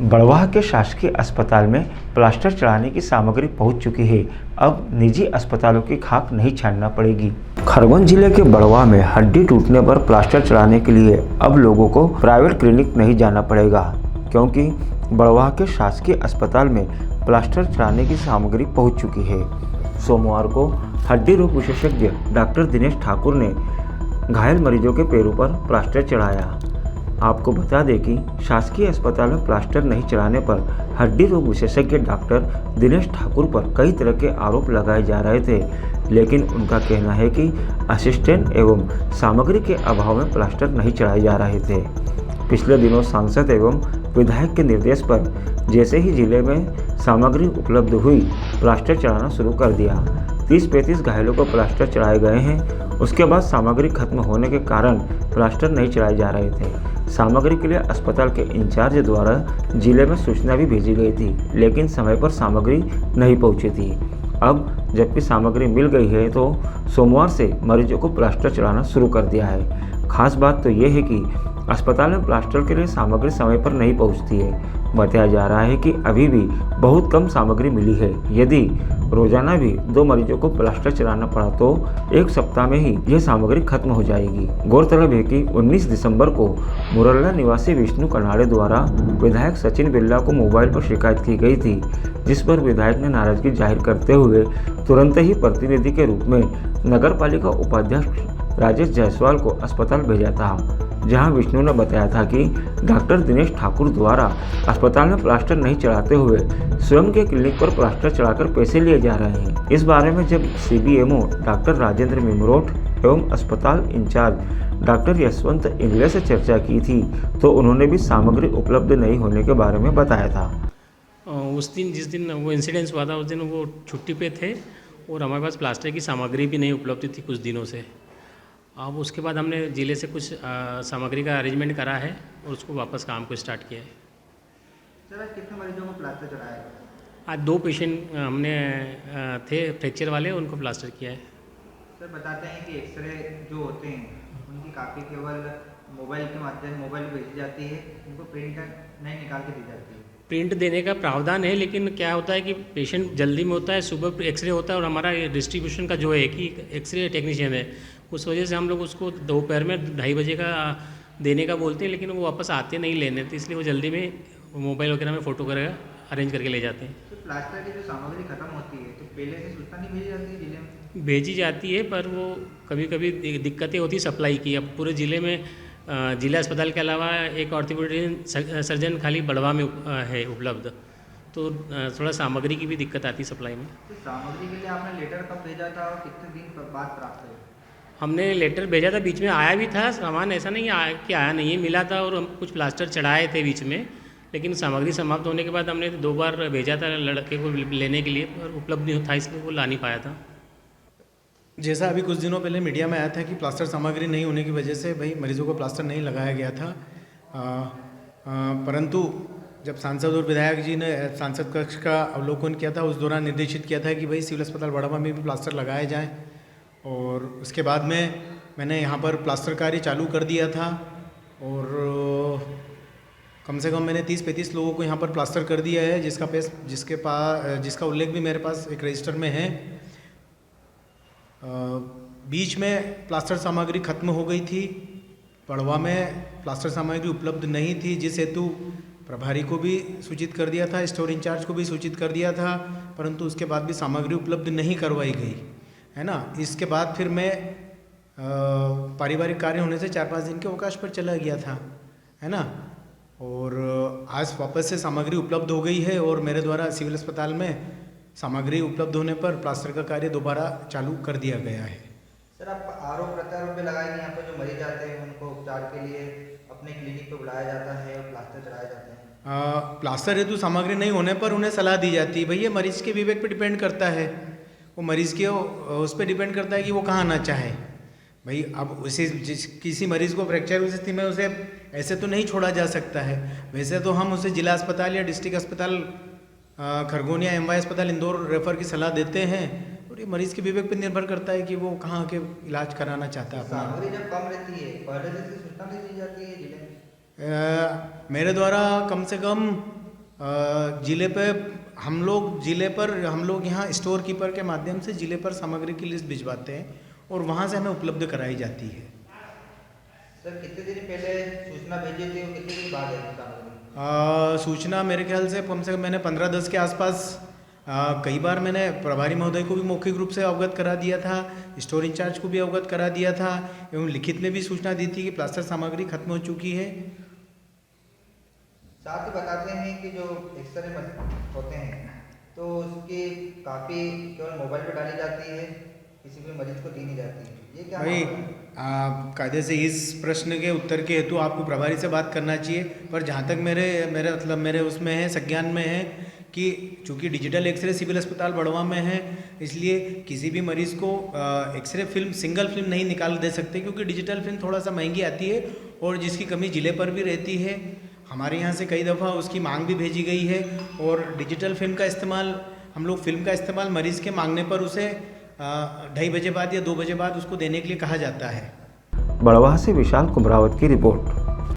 बड़वाह के शासकीय अस्पताल में प्लास्टर चढ़ाने की सामग्री पहुंच चुकी है। अब निजी अस्पतालों की खाक नहीं छानना पड़ेगी। खरगोन जिले के बड़वाह में हड्डी टूटने पर प्लास्टर चढ़ाने के लिए अब लोगों को प्राइवेट क्लिनिक नहीं जाना पड़ेगा, क्योंकि बड़वाह के शासकीय अस्पताल में प्लास्टर चढ़ाने की सामग्री पहुंच चुकी है। सोमवार को हड्डी रोग विशेषज्ञ डॉक्टर दिनेश ठाकुर ने घायल मरीजों के पैरों पर प्लास्टर चढ़ाया। आपको बता दें कि शासकीय अस्पताल में प्लास्टर नहीं चढ़ाने पर हड्डी रोग विशेषज्ञ डॉक्टर दिनेश ठाकुर पर कई तरह के आरोप लगाए जा रहे थे, लेकिन उनका कहना है कि असिस्टेंट एवं सामग्री के अभाव में प्लास्टर नहीं चढ़ाए जा रहे थे। पिछले दिनों सांसद एवं विधायक के निर्देश पर जैसे ही जिले में सामग्री उपलब्ध हुई, प्लास्टर चढ़ाना शुरू कर दिया। 30-35 घायलों को प्लास्टर चढ़ाए गए हैं। उसके बाद सामग्री खत्म होने के कारण प्लास्टर नहीं चढ़ाए जा रहे थे। सामग्री के लिए अस्पताल के इंचार्ज द्वारा जिले में सूचना भी भेजी गई थी, लेकिन समय पर सामग्री नहीं पहुंची थी। अब जबकि सामग्री मिल गई है तो सोमवार से मरीजों को प्लास्टर चढ़ाना शुरू कर दिया है। खास बात तो ये है कि अस्पताल में प्लास्टर के लिए सामग्री समय पर नहीं पहुंचती है। बताया जा रहा है कि अभी भी बहुत कम सामग्री मिली है। यदि रोजाना भी 2 मरीजों को प्लास्टर चढ़ाना पड़ा तो 1 सप्ताह में ही यह सामग्री खत्म हो जाएगी। गौरतलब है कि 19 दिसंबर को मुरल्ला निवासी विष्णु कनाड़े द्वारा विधायक सचिन बिरला को मोबाइल पर शिकायत की गई थी, जिस पर विधायक ने नाराजगी जाहिर करते हुए तुरंत ही प्रतिनिधि के रूप में नगर पालिका उपाध्यक्ष राजेश जायसवाल को अस्पताल भेजा था, जहां विष्णु ने बताया था कि डॉक्टर दिनेश ठाकुर द्वारा अस्पताल में प्लास्टर नहीं चढ़ाते हुए स्वयं के क्लिनिक पर प्लास्टर चढ़ाकर पैसे लिए जा रहे हैं। इस बारे में जब सीबीएमओ डॉक्टर राजेंद्र मिमरोट एवं अस्पताल इंचार्ज डॉक्टर यशवंत इंगले से चर्चा की थी, तो उन्होंने भी सामग्री उपलब्ध नहीं होने के बारे में बताया था। उस दिन जिस दिन वो इंसिडेंस हुआ था, उस दिन वो छुट्टी पे थे और हमारे पास प्लास्टर की सामग्री भी नहीं उपलब्ध थी कुछ दिनों से। अब उसके बाद हमने ज़िले से कुछ सामग्री का अरेंजमेंट करा है और उसको वापस काम को स्टार्ट किया है। सर, आज कितने मरीजों को प्लास्टर चढ़ाया है? आज 2 पेशेंट हमने थे फ्रैक्चर वाले, उनको प्लास्टर किया है। सर, बताते हैं कि एक्सरे जो होते हैं उनकी कापी केवल मोबाइल के माध्यम मोबाइल भेजी जाती है, उनको प्रिंट नहीं निकाल के दी जाती है। प्रिंट देने का प्रावधान है, लेकिन क्या होता है कि पेशेंट जल्दी में होता है, सुबह एक्सरे होता है और हमारा डिस्ट्रीब्यूशन का जो है कि एक्सरे टेक्नीशियन है, उस वजह से हम लोग उसको दोपहर में 2:30 बजे का देने का बोलते हैं, लेकिन वो वापस आते नहीं लेने, तो इसलिए वो जल्दी में मोबाइल वगैरह में फ़ोटो वगैरह अरेंज करके ले जाते हैं। तो प्लास्टर की जो सामग्री खत्म होती है तो पहले से सूचना नहीं भेजी जाती है जिले में? भेजी जाती है, पर वो कभी कभी दिक्कतें होती सप्लाई की। अब पूरे ज़िले में जिला अस्पताल के अलावा एक ऑर्थोपेडिक सर्जन खाली बड़वा में है उपलब्ध, तो थोड़ा सामग्री की भी दिक्कत आती सप्लाई में। तो सामग्री के लिए आपने लेटर कब भेजा था और कितने दिन बाद प्राप्त हुआ? हमने लेटर भेजा था, बीच में आया भी था सामान, ऐसा नहीं कि आया नहीं है, मिला था और हम कुछ प्लास्टर चढ़ाए थे बीच में, लेकिन सामग्री समाप्त होने के बाद हमने 2 बार भेजा था लड़के को लेने के लिए, पर उपलब्ध नहीं था, इसलिए वो ला नहीं पाया था। जैसा अभी कुछ दिनों पहले मीडिया में आया था कि प्लास्टर सामग्री नहीं होने की वजह से भाई मरीजों को प्लास्टर नहीं लगाया गया था, परंतु जब सांसद और विधायक जी ने सांसद कक्ष का अवलोकन किया था, उस दौरान निर्देशित किया था कि भाई सिविल अस्पताल बड़वा में भी प्लास्टर लगाए जाएँ, और उसके बाद में मैंने यहाँ पर प्लास्टर कार्य चालू कर दिया था और कम से कम मैंने 30-35 लोगों को यहाँ पर प्लास्टर कर दिया है, जिसका उल्लेख भी मेरे पास एक रजिस्टर में है। बीच में प्लास्टर सामग्री खत्म हो गई थी, बड़वा में प्लास्टर सामग्री उपलब्ध नहीं थी, जिस हेतु प्रभारी को भी सूचित कर दिया था, स्टोर इंचार्ज को भी सूचित कर दिया था, परंतु उसके बाद भी सामग्री उपलब्ध नहीं करवाई गई है ना। इसके बाद फिर मैं पारिवारिक कार्य होने से 4-5 दिन के अवकाश पर चला गया था, है ना, और आज वापस से सामग्री उपलब्ध हो गई है और मेरे द्वारा सिविल अस्पताल में सामग्री उपलब्ध होने पर प्लास्टर का कार्य दोबारा चालू कर दिया गया है। सर, आप आरोप प्रत्यारोप भी लगाए कि यहाँ पर जो मरीज आते हैं उनको उपचार के लिए अपने क्लिनिक पर बुलाया जाता है और प्लास्टर चढ़ाए जाते हैं? प्लास्टर हेतु सामग्री नहीं होने पर उन्हें सलाह दी जाती है। भैया मरीज के विवेक पर डिपेंड करता है, वो मरीज़ के उस पर डिपेंड करता है कि वो कहाँ आना चाहे। भाई अब उसे किसी मरीज़ को फ्रैक्चर की स्थिति में उसे ऐसे तो नहीं छोड़ा जा सकता है। वैसे तो हम उसे जिला अस्पताल या डिस्ट्रिक्ट अस्पताल खरगोन या एमवाई अस्पताल इंदौर रेफर की सलाह देते हैं, और ये मरीज़ के विवेक पर निर्भर करता है कि वो कहाँ के इलाज कराना चाहता है। सामग्री जब कम रहती है पहले से सूचना नहीं दी जाती है जिले में? मेरे द्वारा कम से कम ज़िले पे हम लोग यहाँ स्टोर कीपर के माध्यम से ज़िले पर सामग्री की लिस्ट भिजवाते हैं और वहाँ से हमें उपलब्ध कराई जाती है। सर कितने दिन पहले सूचना भेजी थी और कितने दिन बाद आई सामग्री? सूचना मेरे ख्याल से कम मैंने 15-10 के आसपास कई बार मैंने प्रभारी महोदय को भी मौखिक रूप से अवगत करा दिया था, स्टोर इंचार्ज को भी अवगत करा दिया था एवं लिखित में भी सूचना दी थी कि प्लास्टर सामग्री खत्म हो चुकी है। साथ ही बताते हैं कि जो एक्सरे होते हैं तो उसकी काफ़ी केवल मोबाइल पर डाली जाती है, किसी भी मरीज को दी नहीं जाती है, ये क्या भाई कायदे से इस प्रश्न के उत्तर के हेतु आपको प्रभारी से बात करना चाहिए, पर जहाँ तक मेरे उसमें है, संज्ञान में है कि चूँकि डिजिटल एक्सरे सिविल अस्पताल बड़वा में है, इसलिए किसी भी मरीज़ को एक्सरे फिल्म सिंगल फिल्म नहीं निकाल दे सकते, क्योंकि डिजिटल फिल्म थोड़ा सा महंगी आती है और जिसकी कमी ज़िले पर भी रहती है। हमारे यहाँ से कई दफ़ा उसकी मांग भी भेजी गई है और डिजिटल फिल्म का इस्तेमाल हम लोग मरीज़ के मांगने पर उसे 2:30 बजे बाद या 2 बजे बाद उसको देने के लिए कहा जाता है। बड़वाह से विशाल कुमरावत की रिपोर्ट।